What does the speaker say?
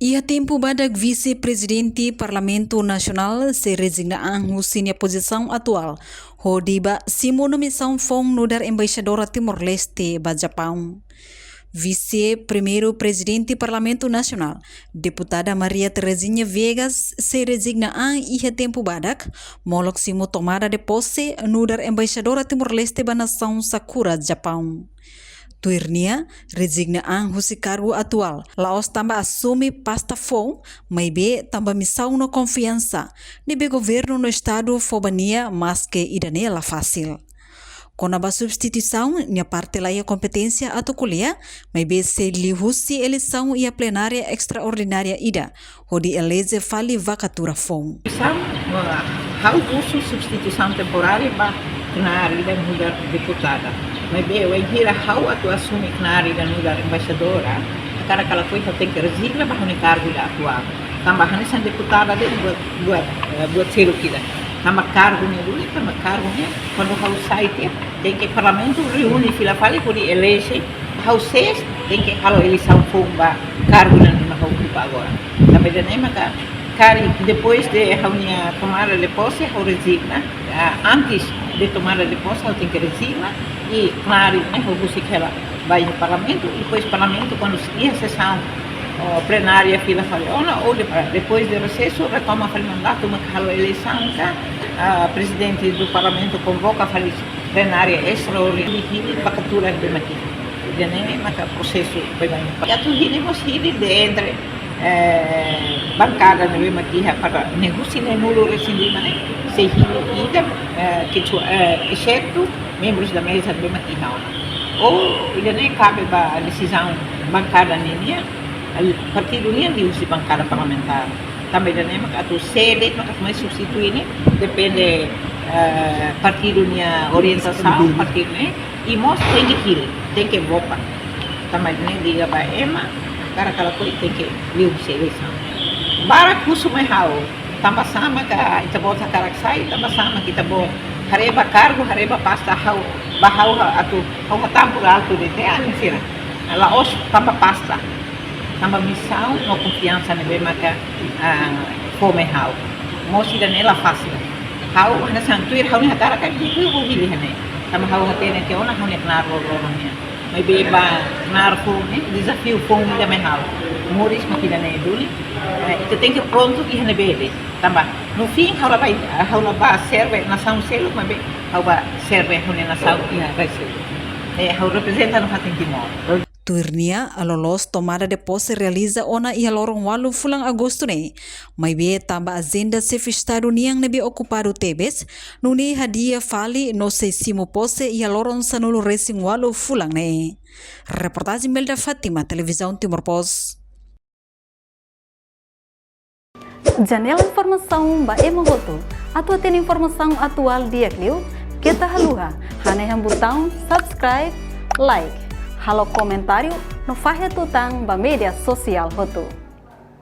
Ia tempo badak vice-presidente Parlamento Nacional se resignaan husin a posição atual. Hodiba simo nomeação fong nudar embaixadora Timor-Leste ba Japão. Vice-primeiro-presidente Parlamento Nacional, deputada Maria Terezinha Viegas, se resignaan ia tempo badak, molok simo tomada de posse nudar embaixadora Timor-Leste ba nação Sakura, Japão. Tuirnia resignaan husi cargo atual. Laos também assume pasta fom, mas be também missão no confiança. Nebe governo no estado fobania, mas que idanela fácil. Com a substituição, minha parte lá a competência a toculia, mas be se li husi eleição e a plenária extraordinária ida, onde elege fali vacatura fom. Há o substituição temporária para na ida mudar deputada. Mas bem, eu vira how atu assume na ida mudar embaixadora, a cara aquela coisa tem que resignar para o cargo da atual. Também essa deputada de buat selo kita. Também cargo ni dulu, também cargo ni quando how site tem que parlamento reúne fila fali por elege how ses tem que kalau eleição fomba cargo na how ocupa agora. Também de nem maka Cari, depois de a tomada de posse, eu resigna. Antes de tomada de posse, eu tenho que resignar. E, claro, eu vou que ela vai no parlamento. E depois, parlamento, quando ia a sessão plenária, fila faliona, ou depois do recesso, retoma o mandato, mas a eleição, a presidente do parlamento convoca a plenária extraordinária e vacatura de maqui. De nem, mas o processo vai bem. E tu iremos ir dentro. Bancada na aqui para negociar nulo rescindir se ida exceto membros da mesa de aqui ou ainda nem cabe a decisão bancada linha partido linha de uso bancada parlamentar também ainda nem a tu sede mas mais substituir depende partido linha orientação partido né e mostra tem que votar também nem diga para Emma cara aquela coisa tem que liu seleção. Bara curso mais raro. Tambah sama ka ita bota cara que sai, tambah sama kita bo hareba cargo, hareba pasta hau bahau atu hau tampo alto de te ansira. Laos tambah pasta. Tambah missão no confiança ne be maka fome hau. Mosi dan ela fácil. Hau na santuir hau ni hatara ka di bu bili hane. Tambah hau hatene ke ona hau ni knar ro may beba narco desafio fome da menal Moris makina na duli ito tem que pronto que hanebede tamba no fim how ba serve nação selo mas bem how ba serve hone nação ia Brasil how representa no hating Timor. Tuirnia a lolos tomada de posse realiza ona ia lorong walu fulang agosto ne. Mai be tamba agenda se estado niang nebe ocupado tebes, nuni hadia fali no se simo posse ia lorong sanulu racing walu fulang ne. Reportagem Melda Fatima, Televisão Timor Post. Janela informação ba emogoto. Atau tem informação atual dia kliu, kita haluha, haneham botão subscribe, like. Halo comentário no Farre Tutang ba media social hotu.